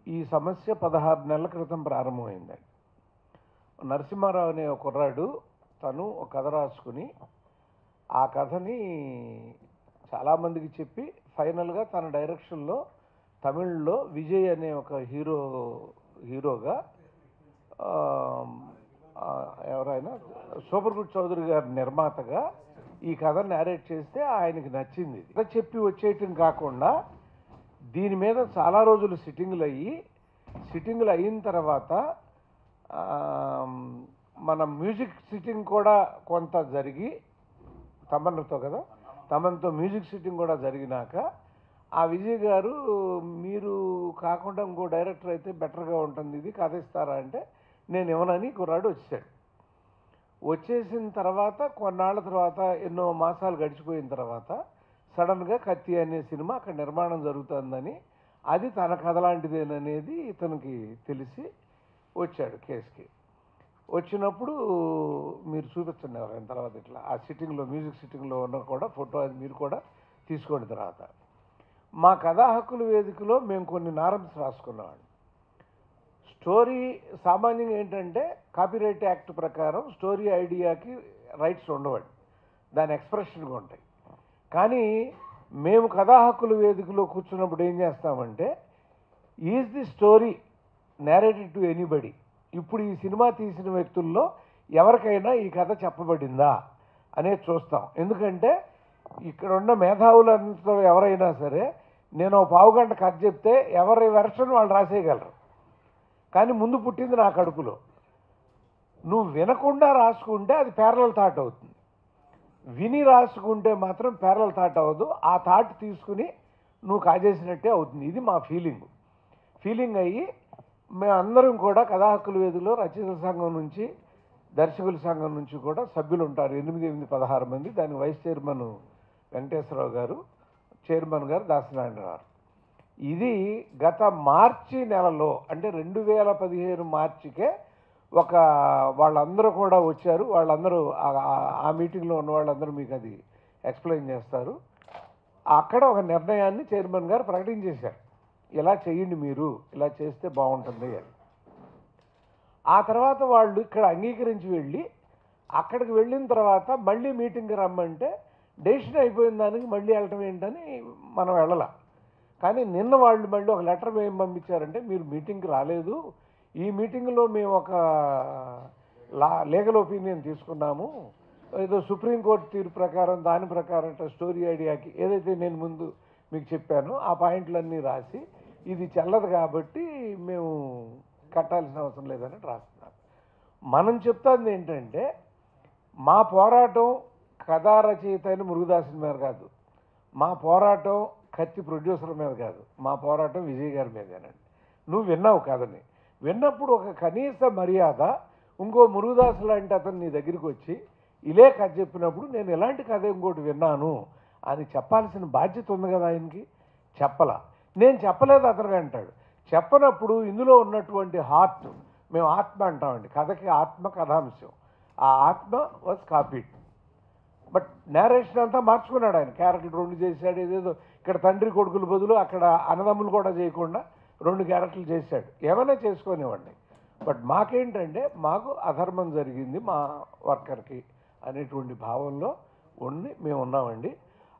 ఈ సమస్య 16 నెలల క్రితం ప్రారంభమైందండి. నరసింహారావు అనే ఒక కుర్రాడు తను ఒక కథ రాసుకుని ఆ కథని చాలామందికి చెప్పి ఫైనల్గా తన డైరెక్షన్లో తమిళ్లో విజయ్ అనే ఒక హీరోగా ఎవరైనా సూపర్ గుడ్ చౌదరి గారి నిర్మాతగా ఈ కథ నేరేట్ చేస్తే ఆయనకి నచ్చింది. కథ చెప్పి వచ్చేయటం కాకుండా దీని మీద చాలా రోజులు సిట్టింగులు అయిన తర్వాత మన మ్యూజిక్ సిట్టింగ్ కూడా కొంత జరిగి తమన్తో మ్యూజిక్ సిట్టింగ్ కూడా జరిగినాక ఆ విజయ్ గారు మీరు కాకుండా ఇంకో డైరెక్టర్ అయితే బెటర్గా ఉంటుంది, ఇది కథ ఇస్తారా అంటే నేను ఇవ్వనని కుర్రాడు వచ్చేసిన తర్వాత కొన్నాళ్ళ తర్వాత ఎన్నో మాసాలు గడిచిపోయిన తర్వాత సడన్గా కత్తి అనే సినిమా అక్కడ నిర్మాణం జరుగుతుందని, అది తన కథ లాంటిదేననేది ఇతనికి తెలిసి వచ్చాడు కేసుకి. వచ్చినప్పుడు మీరు చూపించండి ఎవరైనా తర్వాత ఇట్లా ఆ సిట్టింగ్లో మ్యూజిక్ సిట్టింగ్లో ఉన్న కూడా ఫోటో అది మీరు కూడా తీసుకోండి. తర్వాత మా కథా హక్కుల వేదికలో మేము కొన్ని నారమ్స్ రాసుకున్నామండి. స్టోరీ సామాన్యంగా ఏంటంటే కాపీరైట్ యాక్ట్ ప్రకారం స్టోరీ ఐడియాకి రైట్స్ ఉండవండి, దాని ఎక్స్ప్రెషన్గా ఉంటాయి. కానీ మేము కథా హక్కుల వేదికలో కూర్చున్నప్పుడు ఏం చేస్తామంటే is the story narrated to anybody, ఇప్పుడు ఈ సినిమా తీసిన వ్యక్తుల్లో ఎవరికైనా ఈ కథ చెప్పబడిందా అనేది చూస్తాం. ఎందుకంటే ఇక్కడ ఉన్న మేధావులంతా ఎవరైనా సరే నేను పావుగంట కథ చెప్తే ఎవరి వెర్షన్ వాళ్ళు రాసేయగలరు, కానీ ముందు పుట్టింది నా కడుపులో. నువ్వు వినకుండా రాసుకుంటే అది ప్యారలల్ థాట్ అవుతుంది, విని రాసుకుంటే మాత్రం ప్యారలల్ థాట్ అవ్వదు. ఆ థాట్ తీసుకుని నువ్వు కాజేసినట్టే అవుతుంది. ఇది మా ఫీలింగ్ అయ్యి మేమందరం కూడా కథా హక్కుల వేదికలో రచయితల సంఘం నుంచి దర్శకుల సంఘం నుంచి కూడా సభ్యులు ఉంటారు, 16 మంది. దానికి వైస్ చైర్మన్ వెంకటేశ్వరరావు గారు, చైర్మన్ గారు దాసనారాయణ గారు. ఇది గత మార్చి నెలలో అంటే 2015 మార్చికే వాళ్ళందరూ కూడా వచ్చారు. వాళ్ళందరూ ఆ మీటింగ్లో ఉన్న వాళ్ళందరూ మీకు అది ఎక్స్ప్లెయిన్ చేస్తారు. అక్కడ ఒక నిర్ణయాన్ని చైర్మన్ గారు ప్రకటించేశారు, ఇలా చేయండి, మీరు ఇలా చేస్తే బాగుంటుంది అని. ఆ తర్వాత వాళ్ళు ఇక్కడ అంగీకరించి వెళ్ళి అక్కడికి వెళ్ళిన తర్వాత మళ్ళీ మీటింగ్కి రమ్మంటే డెసిషన్ అయిపోయిన దానికి మళ్ళీ వెళ్ళటం ఏంటని మనం వెళ్ళాల. కానీ నిన్న వాళ్ళు మళ్ళీ ఒక లెటర్ ఏం పంపించారంటే మీరు మీటింగ్కి రాలేదు, ఈ మీటింగ్లో మేము ఒక లీగల్ ఒపీనియన్ తీసుకున్నాము, ఏదో సుప్రీంకోర్టు తీర్పు ప్రకారం దాని ప్రకారం స్టోరీ ఐడియాకి ఏదైతే నేను ముందు మీకు చెప్పానో ఆ పాయింట్లన్నీ రాసి ఇది చెల్లదు కాబట్టి మేము కట్టాల్సిన అవసరం లేదని రాస్తున్నారు. మనం చెప్తాది ఏంటంటే మా పోరాటం కథా రచయిత అయిన మురుగదాసుని మీద కాదు, మా పోరాటం కత్తి ప్రొడ్యూసర్ మీద కాదు, మా పోరాటం విజయ్ గారి మీదేనండి. నువ్వు విన్నావు కథని, విన్నప్పుడు ఒక కనీస మర్యాద ఇంకో మురుగదాసు లాంటి అతను నీ దగ్గరికి వచ్చి ఇలే కథ చెప్పినప్పుడు నేను ఎలాంటి కథ ఇంకోటి విన్నాను అని చెప్పాల్సిన బాధ్యత ఉంది కదా ఆయనకి. చెప్పలా, నేను చెప్పలేదు అతను అంటాడు. చెప్పనప్పుడు ఇందులో ఉన్నటువంటి హార్ట్, మేము ఆత్మ అంటామండి, కథకి ఆత్మ కథాంశం, ఆ ఆత్మ వాజ్ కాపీడ్. బట్ నేరేషన్ అంతా మార్చుకున్నాడు ఆయన, క్యారెక్టర్లు 2 చేశాడు. ఏదేదో ఇక్కడ తండ్రి కొడుకుల బదులు అక్కడ అన్నదమ్ములు కూడా చేయకుండా 2 క్యారెక్టర్లు చేశాడు. ఏమైనా చేసుకునేవాడిని. బట్ మాకేంటంటే మాకు అధర్మం జరిగింది మా వర్కర్కి అనేటువంటి భావంలో మేము ఉన్నామండి.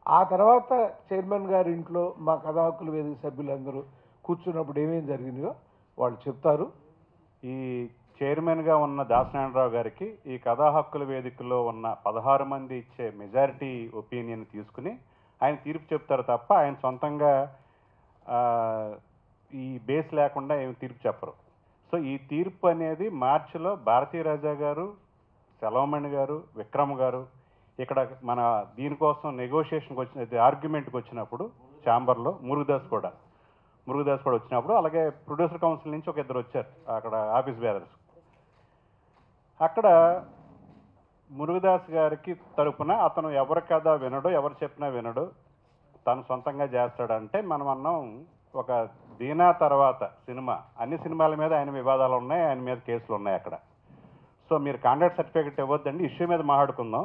ఆ తర్వాత చైర్మన్ గారి ఇంట్లో మా కథా హక్కుల వేదిక సభ్యులందరూ కూర్చున్నప్పుడు ఏమేమి జరిగిందో వాళ్ళు చెప్తారు. ఈ చైర్మన్గా ఉన్న దాసనారాయణరావు గారికి ఈ కథా హక్కుల వేదికలో ఉన్న 16 మంది ఇచ్చే మెజారిటీ ఒపీనియన్ తీసుకుని ఆయన తీర్పు చెప్తారు తప్ప ఆయన సొంతంగా ఈ బేస్ లేకుండా ఏమి తీర్పు చెప్పరు. సో ఈ తీర్పు అనేది మార్చిలో భారతీ రాజా గారు, సెలవమణి గారు, విక్రమ్ గారు ఇక్కడ మన దీనికోసం నెగోషియేషన్కి వచ్చిన ఆర్గ్యుమెంట్కి వచ్చినప్పుడు ఛాంబర్లో మురుగదాస్ కూడా వచ్చినప్పుడు, అలాగే ప్రొడ్యూసర్ కౌన్సిల్ నుంచి ఒక 2 వచ్చారు అక్కడ ఆఫీస్ బేరర్స్. అక్కడ మురుగదాస్ గారికి తరపున అతను ఎవరి కథ వినడు, ఎవరు చెప్పినా వినడు, తను సొంతంగా చేస్తాడంటే మనం అన్నాం ఒక దీనా తర్వాత సినిమా, అన్ని సినిమాల మీద ఆయన వివాదాలు ఉన్నాయి, ఆయన మీద కేసులు ఉన్నాయి అక్కడ. సో మీరు కాంట్రాక్ట్ సర్టిఫికేట్ ఇవ్వద్దండి, ఇష్యూ మీద మాట్లాడుకుందాం.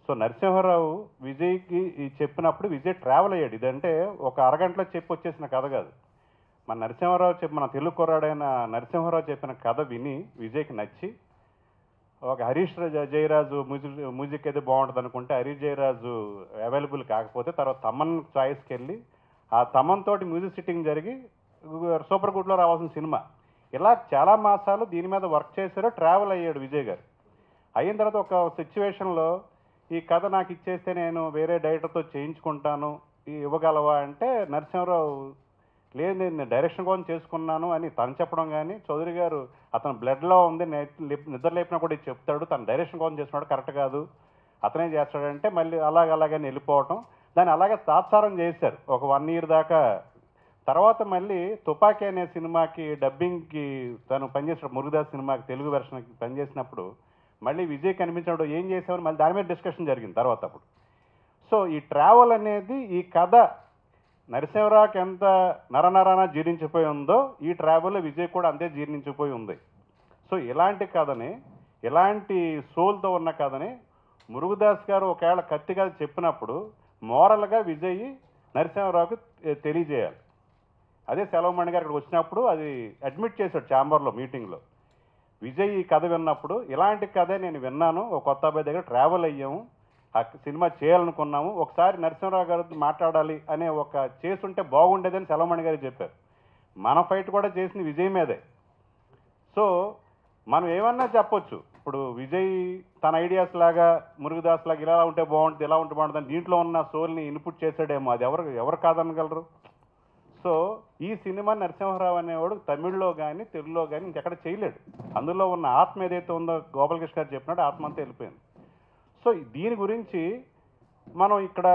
సో నరసింహారావు విజయ్కి చెప్పినప్పుడు విజయ్ ట్రావెల్ అయ్యాడు. ఇదంటే ఒక అరగంటలో చెప్పి వచ్చేసిన కథ కాదు. మన తెలుగు కుర్రాడైన నరసింహారావు చెప్పిన కథ విని విజయ్కి నచ్చి ఒక హరీష్ జయరాజు మ్యూజిక్ అయితే బాగుంటుంది అనుకుంటే హరీష్ జయరాజు అవైలబుల్ కాకపోతే తర్వాత తమన్ చాయిస్కి వెళ్ళి ఆ తమన్ తోటి మ్యూజిక్ సిట్టింగ్ జరిగి సూపర్ గుడ్లో రావాల్సిన సినిమా. ఇలా చాలా మాసాలు దీని మీద వర్క్ చేశారు, ట్రావెల్ అయ్యాడు విజయ్ గారు. అయిన తర్వాత ఒక సిచ్యువేషన్లో ఈ కథ నాకు ఇచ్చేస్తే నేను వేరే డైరెక్టర్తో చేయించుకుంటాను, ఇవ్వగలవా అంటే నరసింహారావు లేదు నేను డైరెక్షన్ కోసం చేసుకున్నాను అని తను చెప్పడం, కానీ చౌదరి గారు అతను బ్లడ్లో ఉంది, నిద్ర లేపినా కూడా ఇది చెప్తాడు, తను డైరెక్షన్ కోసం చేసుకున్నాడు, కరెక్ట్ కాదు, అతనే చేస్తాడంటే మళ్ళీ అలాగని వెళ్ళిపోవటం. దాన్ని అలాగే తాత్సారం చేశారు ఒక 1 year దాకా. తర్వాత మళ్ళీ తుపాకీ అనే సినిమాకి డబ్బింగ్కి తను పనిచేసిన మురుగదాస్ సినిమాకి తెలుగు వెర్షన్కి పనిచేసినప్పుడు మళ్ళీ విజయ్ కనిపించినప్పుడు ఏం చేసామని మళ్ళీ దాని మీద డిస్కషన్ జరిగింది తర్వాత అప్పుడు. సో ఈ ట్రావెల్ అనేది ఈ కథ నరసింహరావుకి ఎంత నరనరాన జీర్ణించిపోయి ఉందో ఈ ట్రావెల్లో విజయ్ కూడా అంతే జీర్ణించిపోయి ఉంది. సో ఇలాంటి కథని, ఇలాంటి సోల్తో ఉన్న కథని మురుగదాస్ గారు ఒకవేళ కత్తి కథ చెప్పినప్పుడు మోరల్గా విజయ్ నరసింహరావుకి తెలియజేయాలి. అదే సెలవుమణి గారు ఇక్కడికి వచ్చినప్పుడు అది అడ్మిట్ చేశాడు ఛాంబర్లో మీటింగ్లో. విజయ్ ఈ కథ విన్నప్పుడు ఇలాంటి కథే నేను విన్నాను, ఒక కొత్త అబ్బాయి దగ్గర ట్రావెల్ అయ్యాము, ఆ సినిమా చేయాలనుకున్నాము, ఒకసారి నరసింహరావు గారితో మాట్లాడాలి అనే ఒక చేసుంటే బాగుండేదని సెలవుమణి గారు చెప్పారు. మన ఫైట్ కూడా చేసింది విజయ్ మీదే. సో మనం ఏమన్నా చెప్పొచ్చు, ఇప్పుడు విజయ్ తన ఐడియాస్ లాగా మురుగదాస్ లాగా ఇలా ఉంటే బాగుంటుంది, ఇలా ఉంటే బాగుంటుంది, దీంట్లో ఉన్న సోల్ని ఇన్పుట్ చేశాడేమో, అది ఎవరు కాదనగలరు. సో ఈ సినిమా నరసింహారావు అనేవాడు తమిళ్లో కానీ తెలుగులో కానీ ఇంకెక్కడ చేయలేడు. అందులో ఉన్న ఆత్మ ఏదైతే ఉందో గోపాలకృష్ణ గారు చెప్పినట్టు ఆత్మ అంతా వెళ్ళిపోయింది. సో దీని గురించి మనం ఇక్కడ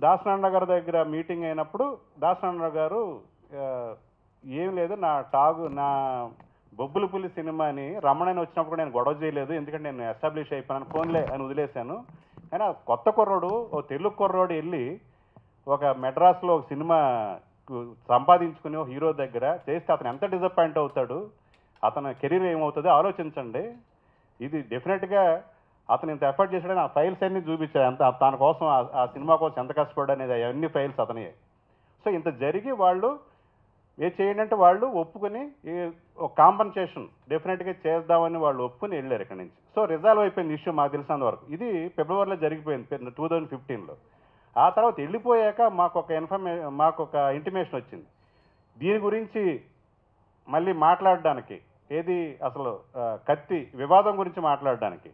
దాసనారాయణ గారి దగ్గర మీటింగ్ అయినప్పుడు దాసనారాయణ గారు ఏం లేదు, నా బొబ్బుల పులి సినిమాని రమణని వచ్చినప్పుడు నేను గొడవ చేయలేదు, ఎందుకంటే నేను ఎస్టాబ్లిష్ అయిపోయాను, ఫోన్లే అని వదిలేశాను. కానీ ఆ కొత్త కుర్రోడు, ఓ తెలుగు కుర్రోడు వెళ్ళి ఒక మెడ్రాస్లో ఒక సినిమా సంపాదించుకుని హీరో దగ్గర చేస్తే అతను ఎంత డిసప్పాయింట్ అవుతాడు, అతని కెరీర్ ఏమవుతుందో ఆలోచించండి. ఇది డెఫినెట్గా అతను ఇంత ఎఫర్ట్ చేశాడని ఆ ఫైల్స్ అన్నీ చూపించాడు, ఎంత తన కోసం ఆ సినిమా కోసం ఎంత కష్టపడ్డా అనేది అవన్నీ ఫైల్స్ అతనే. సో ఇంత జరిగి వాళ్ళు చేయండి అంటే వాళ్ళు ఒప్పుకొని ఒక కాంపన్సేషన్ డెఫినెట్గా చేద్దామని వాళ్ళు ఒప్పుకొని వెళ్ళారు ఇక్కడి నుంచి. సో రిజాల్వ్ అయిపోయింది ఇష్యూ మాకు తెలిసినంత వరకు. ఇది ఫిబ్రవరిలో జరిగిపోయింది 2015లో. ఆ తర్వాత వెళ్ళిపోయాక మాకు ఒక ఇంటిమేషన్ వచ్చింది దీని గురించి మళ్ళీ మాట్లాడడానికి, ఏది అసలు కత్తి వివాదం గురించి మాట్లాడడానికి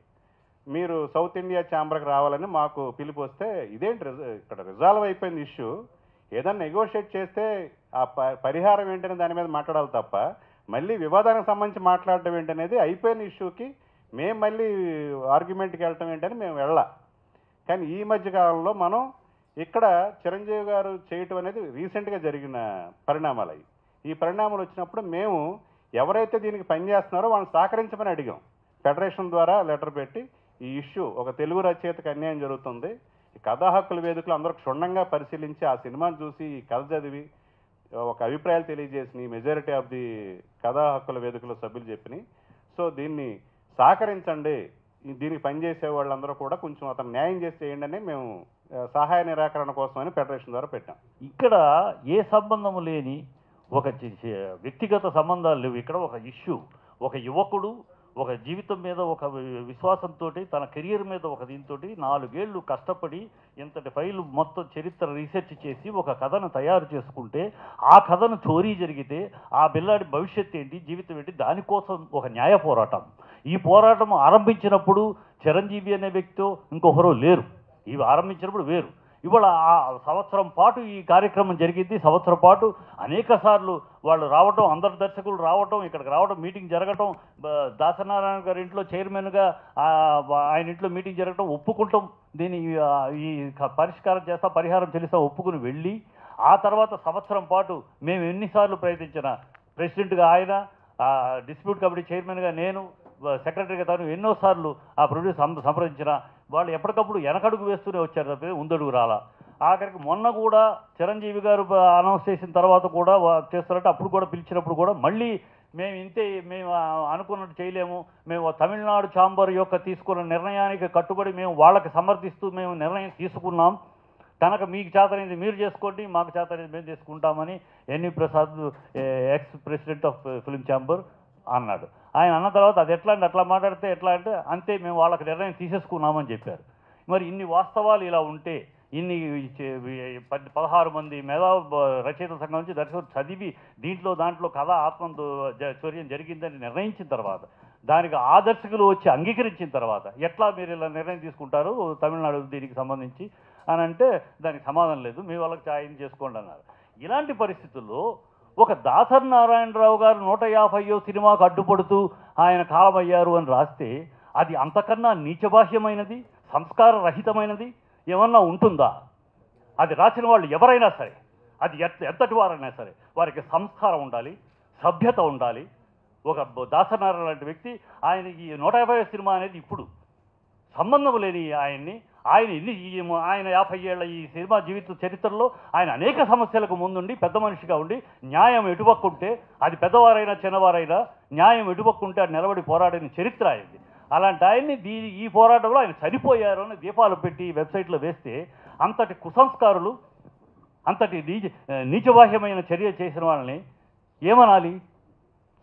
మీరు సౌత్ ఇండియా ఛాంబర్కి రావాలని మాకు పిలుపు వస్తే, ఇదేంటి ఇక్కడ రిజాల్వ్ అయిపోయింది ఇష్యూ, ఏదన్నా నెగోషియేట్ చేస్తే ఆ పరిహారం ఏంటనే దాని మీద మాట్లాడాలి తప్ప మళ్ళీ వివాదానికి సంబంధించి మాట్లాడటం ఏంటనేది అయిపోయిన ఇష్యూకి మేము మళ్ళీ ఆర్గ్యుమెంట్కి వెళ్ళటం ఏంటని మేము వెళ్ళా. కానీ ఈ మధ్య కాలంలో మనం ఇక్కడ చిరంజీవి గారు చేయటం అనేది రీసెంట్గా జరిగిన పరిణామాలు అవి. ఈ పరిణామాలు వచ్చినప్పుడు మేము ఎవరైతే దీనికి పనిచేస్తున్నారో వాళ్ళని సహకరించమని అడిగాం. ఫెడరేషన్ ద్వారా లెటర్ పెట్టి ఈ ఇష్యూ ఒక తెలుగు రచయితకు అన్యాయం జరుగుతుంది, ఈ కథా హక్కుల వేదికలు అందరూ క్షుణ్ణంగా పరిశీలించి ఆ సినిమాను చూసి ఈ కథ చదివి ఒక అభిప్రాయాలు తెలియజేసినాయి మెజారిటీ ఆఫ్ ది కథా హక్కుల వేదికలో సభ్యులు చెప్పినాయి. సో దీన్ని సహకరించండి, దీనికి పనిచేసే వాళ్ళందరూ కూడా కొంచెం అతను న్యాయం చేసి చేయండి అని మేము సహాయ నిరాకరణ కోసమని ఫెడరేషన్ ద్వారా పెట్టాం. ఇక్కడ ఏ సంబంధం లేని ఒక వ్యక్తిగత సంబంధాలు లేవు. ఇక్కడ ఒక ఇష్యూ, ఒక యువకుడు ఒక జీవితం మీద ఒక విశ్వాసంతో తన కెరియర్ మీద ఒక దీంతో 4 ఏళ్ళు కష్టపడి ఇంతటి ఫైలు మొత్తం చరిత్ర రీసెర్చ్ చేసి ఒక కథను తయారు చేసుకుంటే ఆ కథను చోరీ జరిగితే ఆ పిల్లాడి భవిష్యత్తు ఏంటి, జీవితం ఏంటి, దానికోసం ఒక న్యాయ పోరాటం. ఈ పోరాటం ఆరంభించినప్పుడు చిరంజీవి అనే వ్యక్తితో ఇంకొకరు లేరు, ఇవి ఆరంభించినప్పుడు వేరు. ఇవాళ ఆ సంవత్సరం పాటు ఈ కార్యక్రమం జరిగింది. సంవత్సరం పాటు అనేక సార్లు వాళ్ళు రావటం, అందరు దర్శకులు రావటం, ఇక్కడికి రావటం, మీటింగ్ జరగటం, దాసనారాయణ గారి ఇంట్లో చైర్మన్గా ఆయన ఇంట్లో మీటింగ్ జరగటం, ఒప్పుకుంటాం దీన్ని ఈ పరిష్కారం చేస్తా, పరిహారం చెల్లిస్తా ఒప్పుకుని వెళ్ళి ఆ తర్వాత సంవత్సరం పాటు మేము ఎన్నిసార్లు ప్రయత్నించిన, ప్రెసిడెంట్గా ఆయన, డిస్ప్యూట్ కమిటీ చైర్మన్గా నేను, సెక్రటరీగా తను ఎన్నోసార్లు ఆ ప్రొడ్యూసర్ సంప్రదించిన వాళ్ళు ఎప్పటికప్పుడు వెనకడుగు వేస్తూనే వచ్చారు తప్పితే ముందడుగు రాలా. ఆఖరికి మొన్న కూడా చిరంజీవి గారు అనౌన్స్ చేసిన తర్వాత కూడా చేస్తారంటే అప్పుడు కూడా పిలిచినప్పుడు కూడా మళ్ళీ మేము అనుకున్నట్టు చేయలేము, మేము తమిళనాడు ఛాంబర్ యొక్క తీసుకున్న నిర్ణయానికి కట్టుబడి మేము వాళ్ళకి సమర్థిస్తూ మేము నిర్ణయం తీసుకున్నాం, కనుక మీకు చేతనైంది మీరు చేసుకోండి, మాకు చేతనైంది మేము చేసుకుంటామని NV Prasad ex president of film chamber అన్నాడు. ఆయన అన్న తర్వాత అది ఎట్లా అంటే అట్లా మాట్లాడితే ఎట్లా అంటే అంతే మేము వాళ్ళకి నిర్ణయం తీసేసుకున్నామని చెప్పారు. మరి ఇన్ని వాస్తవాలు ఇలా ఉంటే ఇన్ని 16 మంది రచయిత సంఘం నుంచి దర్శకులు చదివి దాంట్లో కథ చౌర్యం జరిగిందని నిర్ణయించిన తర్వాత దానికి ఆ దర్శకులు వచ్చి అంగీకరించిన తర్వాత ఎట్లా మీరు ఇలా నిర్ణయం తీసుకుంటారు తమిళనాడు దీనికి సంబంధించి అని అంటే దానికి సమాధానం లేదు, మీ వాళ్ళకి ఆయన చేసుకోండి అన్నారు. ఇలాంటి పరిస్థితుల్లో ఒక దాసరి నారాయణరావు గారు 150వ సినిమాకు అడ్డుపడుతూ ఆయన కాలమయ్యారు అని రాస్తే అది అంతకన్నా నీచబాహ్యమైనది, సంస్కార రహితమైనది ఏమన్నా ఉంటుందా? అది రాసిన వాళ్ళు ఎవరైనా సరే, అది ఎంతటి వారైనా సరే, వారికి సంస్కారం ఉండాలి, సభ్యత ఉండాలి. ఒక దాసనారాయణ లాంటి వ్యక్తి ఆయన ఈ 150వ సినిమా అనేది ఇప్పుడు సంబంధం లేని ఆయన 50 ఏళ్ల ఈ సినిమా జీవిత చరిత్రలో ఆయన అనేక సమస్యలకు ముందుండి పెద్ద మనిషిగా ఉండి న్యాయం ఎటుపక్కుంటే అది పెద్దవారైనా చిన్నవారైనా న్యాయం ఎటుపక్కుంటే అది నిలబడి పోరాడిన చరిత్ర అయింది. అలాంటి ఆయన్ని ఈ పోరాటంలో ఆయన చనిపోయారు అని దీపాలు పెట్టి వెబ్సైట్లో వేస్తే అంతటి కుసంస్కారులు, అంతటి నీచబాహ్యమైన చర్య చేసిన వాళ్ళని ఏమనాలి?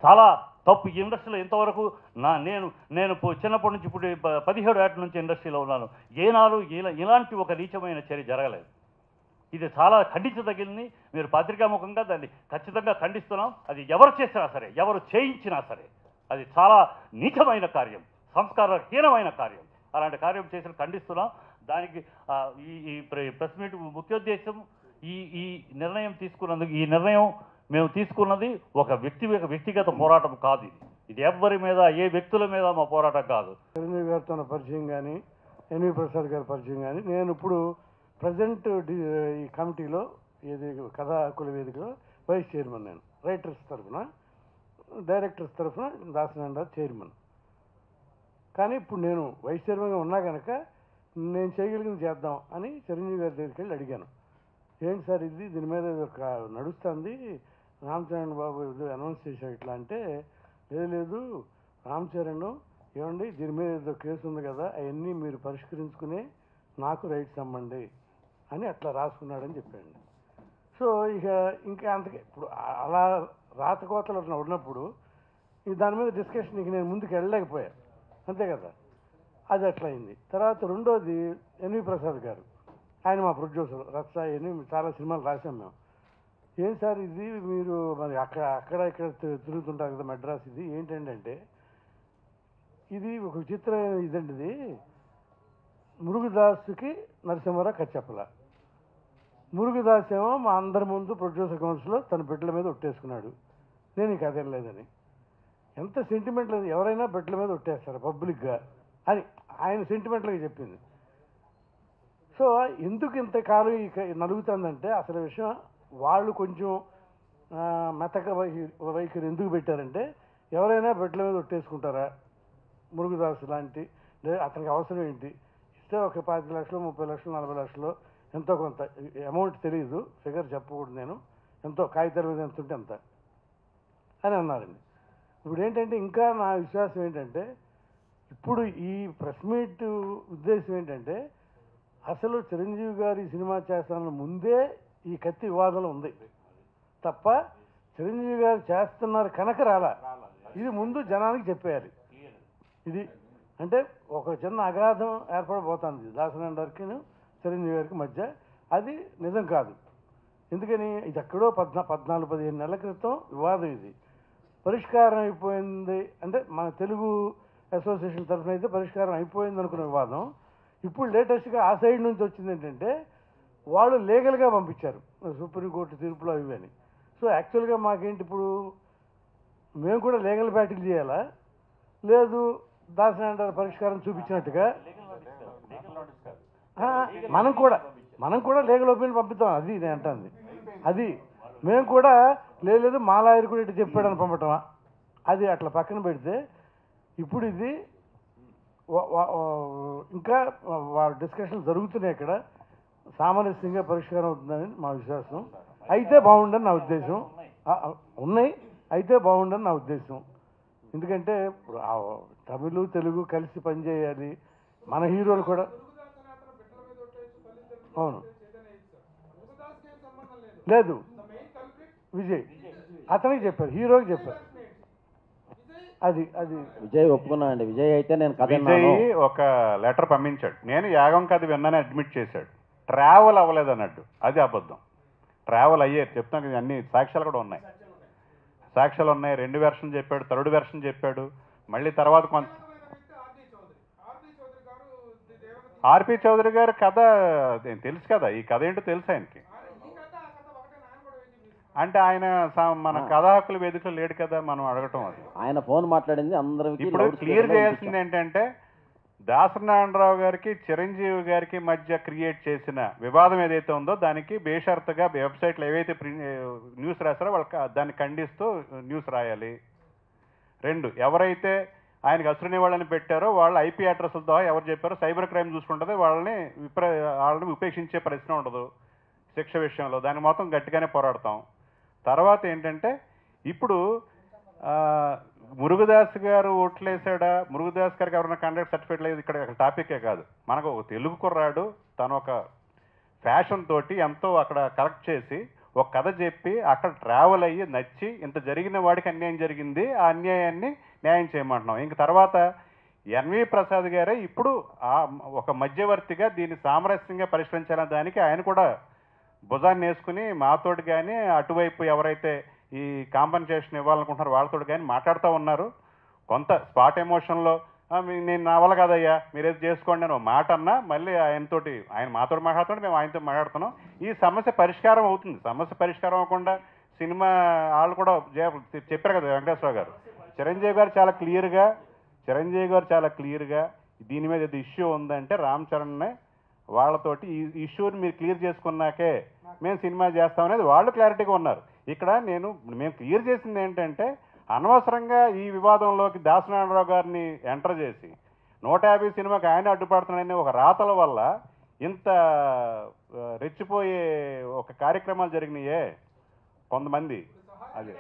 చాలా తప్పు. ఈ ఇండస్ట్రీలో ఇంతవరకు నేను చిన్నప్పటి నుంచి ఇప్పుడు 17 ఏళ్ల నుంచి ఇండస్ట్రీలో ఉన్నాను. ఏనాడు ఇలాంటి ఒక నీచమైన చర్య జరగలేదు. ఇది చాలా ఖండించదగింది. మీరు పత్రికాముఖంగా దాన్ని ఖచ్చితంగా ఖండిస్తున్నాం. అది ఎవరు చేసినా సరే, ఎవరు చేయించినా సరే అది చాలా నీచమైన కార్యం, సంస్కారహీనమైన కార్యం. అలాంటి కార్యం చేసిన ఖండిస్తున్నాం. దానికి ఈ ప్రెస్ మీట్ ముఖ్యోద్దేశం ఈ నిర్ణయం తీసుకున్నందుకు, ఈ నిర్ణయం మేము తీసుకున్నది ఒక వ్యక్తిగత పోరాటం కాదు. ఇది ఎవ్వరి మీద, ఏ వ్యక్తుల మీద మా పోరాటం కాదు. చిరంజీవి గారితో పరిచయం కానీ, ఎన్వి ప్రసాద్ గారి పరిచయం కానీ, నేను ఇప్పుడు ప్రజెంట్ ఈ కమిటీలో కథా హక్కుల వేదికలో వైస్ చైర్మన్. నేను రైటర్స్ తరఫున, డైరెక్టర్స్ తరఫున దాసనారాయణ చైర్మన్. కానీ ఇప్పుడు నేను వైస్ చైర్మన్గా ఉన్నా కనుక నేను చేయగలిగింది చేద్దాం అని చిరంజీవి గారి దగ్గరికి వెళ్ళి అడిగాను. ఏంటి సార్ ఇది, దీని మీద నడుస్తుంది, రామచరణ్ బాబు అనౌన్స్ చేశాడు ఇట్లా అంటే, లేదు రామచరణ్ ఏమండి దీని మీద ఏదో కేసు ఉంది కదా, అవన్నీ మీరు పరిష్కరించుకునే నాకు రైట్స్ అమ్మండి అని అట్లా రాసుకున్నాడని చెప్పాడు. సో ఇంకా అంతకే ఇప్పుడు అలా రాతకోతలు ఉన్నప్పుడు దాని మీద డిస్కషన్ నేను ముందుకు వెళ్ళలేకపోయాను, అంతే కదా. అది అట్లా అయింది. తర్వాత రెండోది ఎన్వి ప్రసాద్ గారు, ఆయన మా ప్రొడ్యూసర్. రచ్చ ఎన్ని చాలా సినిమాలు రాసాం మేము. ఏం సార్ ఇది మీరు మరి అక్కడ ఇక్కడ తిరుగుతుంటారు కదా మెడ్రాస్, ఇది ఏంటంటే ఇది ఒక విచిత్రమైన ఇదండి. ఇది మురుగుదాసుకి నరసింహారావు కచ్చప్పల. మురుగుదాస్ ఏమో మా అందరి ముందు ప్రొడ్యూసర్ కౌన్సిల్లో తన బిడ్డల మీద ఒట్టేసుకున్నాడు, నేను ఈ కథ లేదని. ఎంత సెంటిమెంట్ లేదు, ఎవరైనా బిడ్డల మీద ఒట్టేస్తారు పబ్లిక్గా అని ఆయన సెంటిమెంట్లుగా చెప్పింది. సో ఎందుకు ఇంతకాలం నలుగుతుందంటే అసలు విషయం వాళ్ళు కొంచెం మెతక వైఖరి ఎందుకు పెట్టారంటే, ఎవరైనా బిడ్డల మీద ఒట్టేసుకుంటారా, మురుగుదాసు లాంటి అతనికి అవసరం ఏంటి, ఇస్తే ఒక 25 లక్షలు 30 లక్షలు 40 లక్షలు ఎంతో కొంత అమౌంట్ తెలియదు, ఫిగర్ చెప్పకూడదు నేను, ఎంతో కాగితాల మీద ఎంత ఉంటే అంత అని అన్నారండి. ఇప్పుడు ఏంటంటే ఇంకా నా విశ్వాసం ఏంటంటే, ఇప్పుడు ఈ ప్రెస్ మీట్ ఉద్దేశం ఏంటంటే, అసలు చిరంజీవి గారు ఈ సినిమా చేస్తానని ముందే ఈ కత్తి వివాదంలో ఉంది తప్ప చిరంజీవి గారు చేస్తున్నారు కనుక రాలా. ఇది ముందు జనానికి చెప్పేయాలి. ఇది అంటే ఒక చిన్న అగాధం ఏర్పడబోతుంది దాసనారాయణ గారికి చిరంజీవి గారికి మధ్య. అది నిజం కాదు. ఎందుకని ఇది ఎక్కడో 14-15 నెలల క్రితం వివాదం. ఇది పరిష్కారం అయిపోయింది అంటే మన తెలుగు అసోసియేషన్ తరఫున అయితే పరిష్కారం అయిపోయింది అనుకున్న వివాదం ఇప్పుడు లేటెస్ట్గా ఆ సైడ్ నుంచి వచ్చింది ఏంటంటే, వాళ్ళు లీగల్గా పంపించారు సుప్రీంకోర్టు తీర్పులో ఇవని. సో యాక్చువల్గా మాకేంటి ఇప్పుడు, మేము కూడా లీగల్ బ్యాటిల్ చేయాలా, లేదు దాసనారాయణ పరిష్కారం చూపించినట్టుగా మనం కూడా లీగల్ ఒపీనియన్ పంపిస్తాం. అది నేను అంటుంది. అది మేము కూడా లేదు మా లాయర్ కూడా ఇటు చెప్పాడని పంపటమా, అది అట్లా పక్కన పెడితే ఇప్పుడు ఇది ఇంకా డిస్కషన్ జరుగుతున్నాయి. ఇక్కడ సామరస్యంగా పరిష్కారం అవుతుందని మా విశ్వాసం. అయితే బాగుండని నా ఉద్దేశం. ఉన్నాయి, అయితే బాగుండని నా ఉద్దేశం. ఎందుకంటే తమిళ తెలుగు కలిసి పనిచేయాలి. మన హీరోలు కూడా అవును లేదు విజయ్ అతనికి చెప్పారు, హీరోకి చెప్పారు. అది అది విజయ్ ఒప్పుకున్నా అండి. విజయ్ అయితే నేను కథ విజయ్ ఒక లెటర్ పంపించాడు, నేను యాగం కథ విన్నానని అడ్మిట్ చేశాడు. ట్రావెల్ అవ్వలేదు అన్నట్టు, అది అబద్ధం. ట్రావెల్ అయ్యారు, చెప్తాను కదా, అన్ని సాక్ష్యాలు కూడా ఉన్నాయి, సాక్ష్యాలు ఉన్నాయి. 2 వెర్షన్ చెప్పాడు, 3rd వెర్షన్ చెప్పాడు. మళ్ళీ తర్వాత కొంత ఆర్పి చౌదరి గారి కథ తెలుసు కదా, ఈ కథ ఏంటో తెలుసు ఆయనకి. అంటే ఆయన మన కథా హక్కుల వేదికలో లేడు కదా, మనం అడగటం అది. ఆయన ఫోన్ మాట్లాడింది అందరికి. ఇప్పుడు క్లియర్ చేయాల్సింది ఏంటంటే, దాసనారాయణరావు గారికి చిరంజీవి గారికి మధ్య క్రియేట్ చేసిన వివాదం ఏదైతే ఉందో దానికి బేషరతుగా వెబ్సైట్లో ఏవైతే న్యూస్ రాస్తారో వాళ్ళకి దాన్ని ఖండిస్తూ న్యూస్ రాయాలి. 2, ఎవరైతే ఆయనకు అసురుని వాళ్ళని పెట్టారో వాళ్ళ ఐపీ అడ్రస్ల ద్వారా ఎవరు చెప్పారో సైబర్ క్రైమ్ చూసుకుంటుంది, వాళ్ళని ఉపేక్షించే ప్రశ్న ఉండదు శిక్ష విషయంలో. దాన్ని మొత్తం గట్టిగానే పోరాడతాం. తర్వాత ఏంటంటే, ఇప్పుడు మురుగదాస్ గారు ఓట్లేసాడా, మురుగదాస్ గారికి ఎవరైనా కండక్ట్ సర్టిఫికేట్ లేదు, ఇక్కడ టాపికే కాదు. మనకు ఒక తెలుగు కుర్రాడు తను ఒక ఫ్యాషన్ తోటి ఎంతో అక్కడ కలెక్ట్ చేసి ఒక కథ చెప్పి అక్కడ ట్రావెల్ అయ్యి నచ్చి ఇంత జరిగిన వాడికి అన్యాయం జరిగింది, ఆ అన్యాయాన్ని న్యాయం చేయమంటున్నాం. ఇంక తర్వాత ఎన్వి ప్రసాద్ గారే ఇప్పుడు ఒక మధ్యవర్తిగా దీన్ని సామరస్యంగా పరిష్కరించాలనే దానికి ఆయన కూడా భుజాన్ని వేసుకుని మాతోటి కానీ అటువైపు ఎవరైతే ఈ కాంపన్సేషన్ ఇవ్వాలనుకుంటున్నారో వాళ్ళతో కానీ మాట్లాడుతూ ఉన్నారు. కొంత స్పాట్ ఎమోషన్లో నేను నా వల్ల కాదయ్యా మీరేది చేసుకోండి అని మాట అన్నా మళ్ళీ ఆయన మాతో మాట్లాడుతుంటే మేము ఆయనతో మాట్లాడుతున్నాం. ఈ సమస్య పరిష్కారం అవుతుంది. సమస్య పరిష్కారం అవ్వకుండా సినిమా వాళ్ళు కూడా చెప్పారు కదా వెంకటేశ్వర గారు, చిరంజీవి గారు చాలా క్లియర్గా దీని మీద ఏది ఇష్యూ ఉందంటే రామ్ చరణ్నే వాళ్ళతోటి ఈ ఇష్యూని మీరు క్లియర్ చేసుకున్నాకే మేము సినిమా చేస్తామనేది వాళ్ళు క్లారిటీగా ఉన్నారు. ఇక్కడ మేము క్లియర్ చేసింది ఏంటంటే, అనవసరంగా ఈ వివాదంలోకి దాసనారాయణరావు గారిని ఎంటర్ చేసి 150 సినిమాకి ఆయన అడ్డుపడుతున్నాడనే ఒక రాతల వల్ల ఇంత రెచ్చిపోయే ఒక కార్యక్రమాలు జరిగినాయే కొంతమంది. అది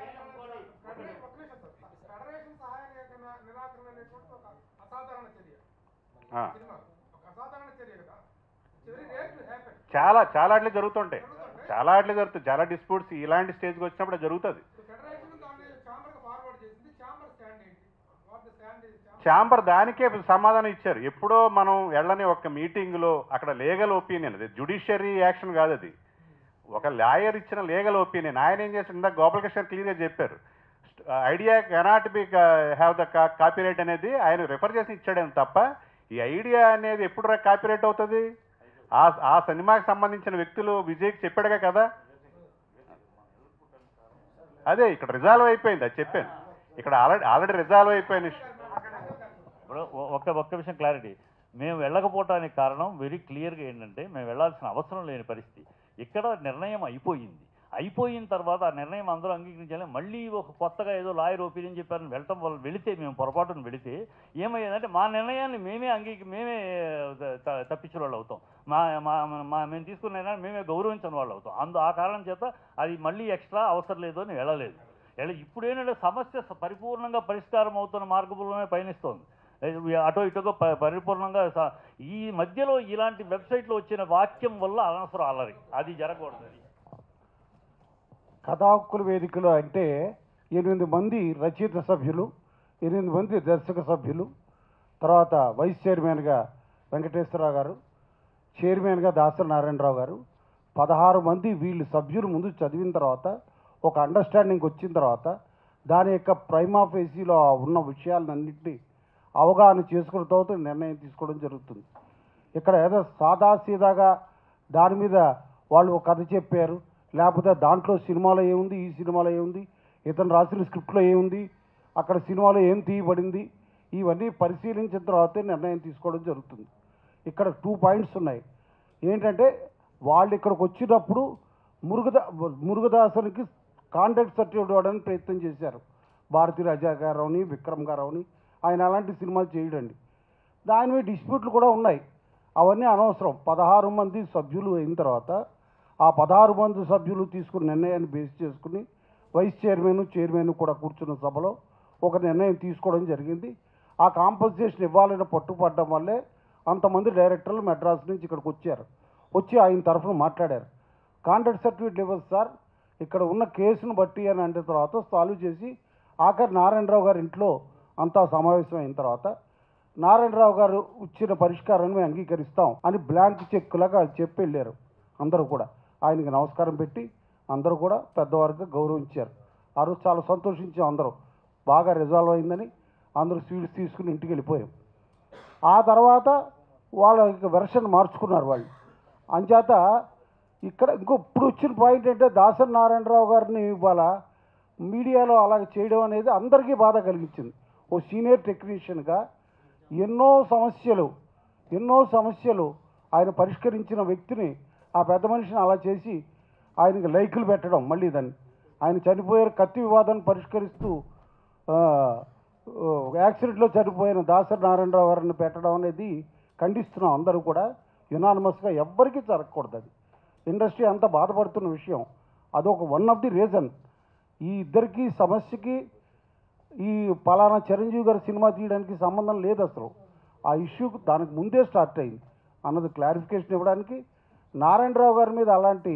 చాలా అట్లే జరుగుతుంటాయి, చాలా డిస్ప్యూట్స్ ఇలాంటి స్టేజ్కి వచ్చినప్పుడు జరుగుతుంది. ఛాంబర్ దానికే సమాధానం ఇచ్చారు. ఎప్పుడో మనం వెళ్ళని ఒక మీటింగ్లో అక్కడ లీగల్ ఒపీనియన్, అది జ్యుడిషియరీ యాక్షన్ కాదు, అది ఒక లాయర్ ఇచ్చిన లీగల్ ఒపీనియన్. ఆయన ఏం చేశారు, ఇందాక గోపాలకృష్ణ క్లియర్గా చెప్పారు, idea cannot be have the copyright అనేది ఆయన రిఫర్ చేసి ఇచ్చాడని తప్ప ఈ ఐడియా అనేది ఎప్పుడు కాపీరైట్ అవుతుంది? ఆ సినిమాకి సంబంధించిన వ్యక్తులు విజయ్కి చెప్పాడుగా కదా. అదే ఇక్కడ రిజాల్వ్ అయిపోయింది, అది చెప్పాను. ఇక్కడ ఆల్రెడీ రిజాల్వ్ అయిపోయింది. ఒక్క విషయం క్లారిటీ, మేము వెళ్ళకపోవటానికి కారణం వెరీ క్లియర్గా ఏంటంటే, మేము వెళ్ళాల్సిన అవసరం లేని పరిస్థితి. ఇక్కడ నిర్ణయం అయిపోయిన తర్వాత ఆ నిర్ణయం అందరూ అంగీకరించాలి. మళ్ళీ ఒక కొత్తగా ఏదో లాయర్ ఒపీనియన్ చెప్పారని వెళ్ళటం వల్ల మేము పొరపాటును వెళితే ఏమయ్యేదంటే, మా నిర్ణయాన్ని మేమే తప్పించిన వాళ్ళు అవుతాం. మేము తీసుకున్న నిర్ణయాన్ని మేమే గౌరవించిన వాళ్ళు అవుతాం. ఆ కారణం చేత అది మళ్ళీ ఎక్స్ట్రా అవసరం లేదు అని వెళ్ళలేదు. ఇప్పుడు ఏంటంటే, సమస్య పరిపూర్ణంగా పరిష్కారం అవుతున్న మార్గంలోనే పయనిస్తోంది. అటో ఇటుగా పరిపూర్ణంగా ఈ మధ్యలో ఇలాంటి వెబ్సైట్లో వచ్చిన వాక్యం వల్ల అనవసరం అల్లరి, అది జరగకూడదు. కథా హక్కుల వేదికలో అంటే 8 మంది రచయిత సభ్యులు, 8 మంది దర్శక సభ్యులు, తర్వాత వైస్ చైర్మన్గా వెంకటేశ్వరరావు గారు, చైర్మన్గా దాసనారాయణరావు గారు, 16 మంది వీళ్ళు సభ్యులు ముందు చదివిన తర్వాత ఒక అండర్స్టాండింగ్ వచ్చిన తర్వాత దాని యొక్క ప్రైమా ఫేసీలో ఉన్న విషయాలన్నింటినీ అవగాహన చేసుకున్న తర్వాత నిర్ణయం తీసుకోవడం జరుగుతుంది. ఇక్కడ ఏదో సాదాసీదాగా దాని మీద వాళ్ళు ఒక కథ చెప్పారు, లేకపోతే దాంట్లో సినిమాలో ఏముంది, ఈ సినిమాలో ఏముంది, ఇతను రాసిన స్క్రిప్ట్లో ఏముంది, అక్కడ సినిమాలో ఏం తీయబడింది, ఇవన్నీ పరిశీలించిన తర్వాతే నిర్ణయం తీసుకోవడం జరుగుతుంది. ఇక్కడ 2 పాయింట్స్ ఉన్నాయి. ఏంటంటే, వాళ్ళు ఇక్కడికి వచ్చినప్పుడు మురుగదాసునికి కాంట్రాక్ట్ సర్టిఫికేట్ ఇవ్వడానికి ప్రయత్నం చేశారు. భారతీ రాజా గారవని, విక్రమ్ గారవని. ఆయన అలాంటి సినిమాలు చేయడండి. దాని మీద డిస్ప్యూట్లు కూడా ఉన్నాయి. అవన్నీ అనవసరం. 16 మంది సభ్యులు అయిన తర్వాత ఆ 16 మంది సభ్యులు తీసుకున్న నిర్ణయాన్ని బేస్ చేసుకుని వైస్ చైర్మన్ కూడా కూర్చున్న సభలో ఒక నిర్ణయం తీసుకోవడం జరిగింది. ఆ కాంపన్సేషన్ ఇవ్వాలని పట్టుపడడం వల్లే అంతమంది డైరెక్టర్లు మెడ్రాస్ నుంచి ఇక్కడికి వచ్చారు. వచ్చి ఆయన తరఫున మాట్లాడారు. కాంట్రాక్ట్ సర్టిఫికేట్ ఇవ్వదు సార్, ఇక్కడ ఉన్న కేసును బట్టి అని అంటే తర్వాత సాల్వ్ చేసి ఆఖరి నారాయణరావు గారి ఇంట్లో అంతా సమావేశం అయిన తర్వాత నారాయణరావు గారు ఇచ్చిన పరిష్కారాన్ని మేము అంగీకరిస్తాం అని బ్లాంక్ చెక్కులాగా చెప్పి వెళ్ళారు. అందరూ కూడా ఆయనకి నమస్కారం పెట్టి అందరూ కూడా పెద్దవారికి గౌరవించారు. ఆ రోజు చాలా సంతోషించాం అందరూ. బాగా రిజాల్వ్ అయిందని అందరూ స్వీట్స్ తీసుకుని ఇంటికి వెళ్ళిపోయాం. ఆ తర్వాత వాళ్ళ వెర్షన్ మార్చుకున్నారు వాళ్ళు. అంచేత ఇక్కడ ఇప్పుడు వచ్చిన పాయింట్ అంటే దాసరి నారాయణరావు గారిని ఇవాళ మీడియాలో అలాగ చేయడం అనేది అందరికీ బాధ కలిగించింది. ఓ సీనియర్ టెక్నీషియన్గా ఎన్నో సమస్యలు ఆయన పరిష్కరించిన వ్యక్తిని, ఆ పెద్ద మనిషిని అలా చేసి ఆయనకి లైకులు పెట్టడం, మళ్ళీ దాన్ని ఆయన చనిపోయారు కత్తి వివాదాన్ని పరిష్కరిస్తూ యాక్సిడెంట్లో చనిపోయిన దాసరి నారాయణరావు గారిని పెట్టడం అనేది ఖండిస్తున్నాం అందరూ కూడా యునానిమస్గా. ఎవ్వరికీ జరగకూడదు. అది ఇండస్ట్రీ అంతా బాధపడుతున్న విషయం. అదొక వన్ ఆఫ్ ది రీజన్. ఈ ఇద్దరికి సమస్యకి ఈ పలానా చిరంజీవి గారి సినిమా తీయడానికి సంబంధం లేదు అసలు. ఆ ఇష్యూ దానికి ముందే స్టార్ట్ అయింది అన్నది క్లారిఫికేషన్ ఇవ్వడానికి నారాయణరావు గారి మీద అలాంటి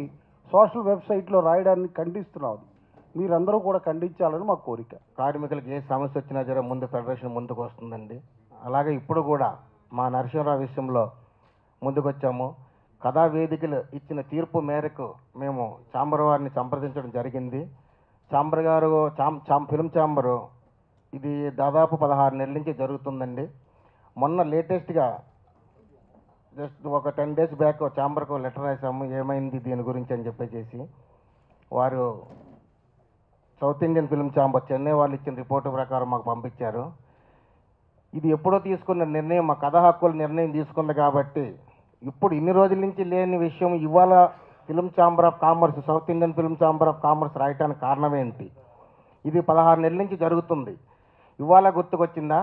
సోషల్ వెబ్సైట్లో రాయడాన్ని ఖండిస్తున్నాం. మీరందరూ కూడా ఖండించాలని మా కోరిక. కార్మికులకు ఏ సమస్య వచ్చినా జర ముందు ఫెడరేషన్ ముందుకు వస్తుందండి. అలాగే ఇప్పుడు కూడా మా నరసింహరావు విషయంలో ముందుకు వచ్చాము. కథా వేదికలు ఇచ్చిన తీర్పు మేరకు మేము ఛాంబర్ వారిని సంప్రదించడం జరిగింది. ఛాంబర్ గారు ఫిల్మ్ ఛాంబరు ఇది దాదాపు 16 నెలల నుంచి జరుగుతుందండి. మొన్న లేటెస్ట్గా జస్ట్ ఒక 10 డేస్ బ్యాక్ ఛాంబర్కు లెటర్ రాసాము ఏమైంది దీని గురించి అని చెప్పేసి. వారు south Indian film chamber Chennai వాళ్ళు ఇచ్చిన రిపోర్టు ప్రకారం మాకు పంపించారు. ఇది ఎప్పుడో తీసుకున్న నిర్ణయం, మా కథ హక్కుల నిర్ణయం తీసుకుంది కాబట్టి ఇప్పుడు ఇన్ని రోజుల నుంచి లేని విషయం ఇవాళ film chamber of commerce, south Indian film chamber of commerce రాయటానికి కారణం ఏంటి? ఇది 16 నెలల నుంచి జరుగుతుంది. ఇవాళ గుర్తుకొచ్చిందా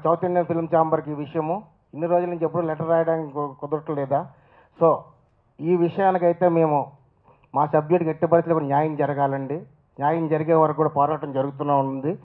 సౌత్ ఇండియన్ ఫిల్మ్ ఛాంబర్కి ఈ విషయము? ఇన్ని రోజుల నుంచి ఎప్పుడు లెటర్ రాయడానికి కుదరట్లేదా? సో ఈ విషయానికైతే మేము మా సభ్యుడికి ఎట్టి పరిస్థితుల్లో న్యాయం జరగాలండి. న్యాయం జరిగే వరకు కూడా పోరాటం జరుగుతూనే ఉంది.